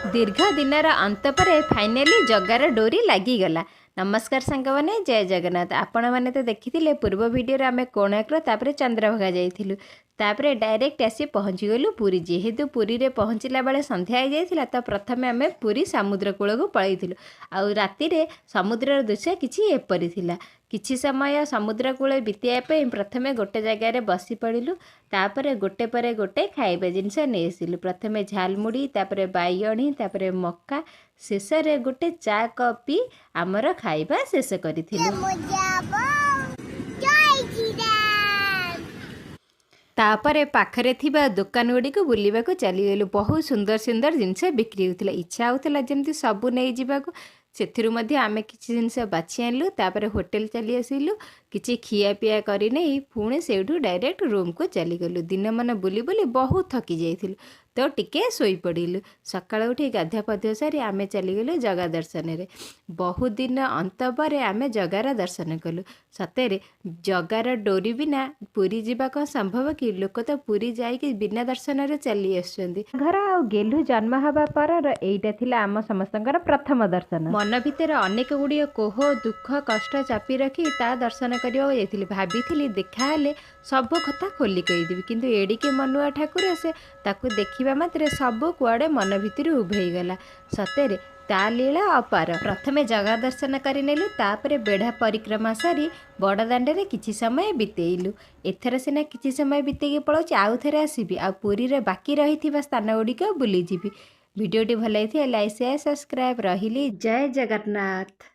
दीर्घ दिनर अंत पर फाइनाली जगार डोरी लगिगला। नमस्कार सांगने जय जगन्नाथ। आपण मैंने तो देखी पूर्व वीडियो आम कोणार्क चंद्रभागा जाइलु तापर डायरेक्ट आसी पहुँचीगलु पुरी। जेहेतु पुरी रे पहुँचला बेले संध्या हो जाइथिला तो प्रथमे आम पुरी समुद्र कूल को पलैथिलु। आउ राति रे समुद्र दृश्य किछि एपरि थिला। किछि समय समुद्र कूल बिताइया प्रथमे गोटे जगार बसी पड़िलु। तापर गोटे पर गोटे खाइबा जिनस नहीं आसिलु। प्रथमे झालमुड़ी तापर बाइगणी तापर मक्का शेष रे गोटे चा कपी आमर खाइबा शेष करिथिलु। तापर पाखरे थिबा दुकान गुड़ी को बुलवा को चलीगलु। बहुत सुंदर सुंदर जिनस बिक्री होता। इच्छा होता जमी सबू नहीं जावाक से आम किसी जिनस बाछि आनलु। तापर होटेल चली आसिलु। किछि खिया पिया करी नहीं पुणे सेठू डायरेक्ट रूम को चलीगलु। दिन मन बुली बुली बहुत थकी जाइथिलु तो टिके सोई पड़िलु। सकाळ उठी गाधा पाधुआ सारी आमे चलीगलु जगा दर्शन रे। बहुत दिन अंत पर आमे जगार दर्शन कलु। सतेरे जगार डोरी बिना पुरी जीवा कौन संभव कि? लोक तो पुरी जाइके बिना दर्शन रे चली आसुचंदी। घर आ गेलु जन्म हवा पर एइटा थिला आम समस्तଙ୍କର प्रथम दर्शन। मन भितर अनेक गुड़िए कोह दुख कष्ट चापी रखी ता दर्शन करने जाइथिली। भाभी देखा हेले सब कथा खोली कहीदेवी किंतु एडिके मनुआ ठाकुर से ताकू देखिबा मात्रे सब कुआडे मन भितर उभेईगला। सतेरे ता लीला अपार। प्रथमे जगा दर्शन करिनेलु तापरे बेढ़ा परिक्रमा सारी बड़दाण्ड रे किछि समय बितेइलु। एथर सिना किछि समय बितेकी पळौछि आउ थरे आसीबी आ पुरी रे बाकी रहिथिबा स्थान गुड़िक बुली जीवी। वीडियोटी भल लाइक शेयर सब्सक्राइब रहिली। जय जगन्नाथ।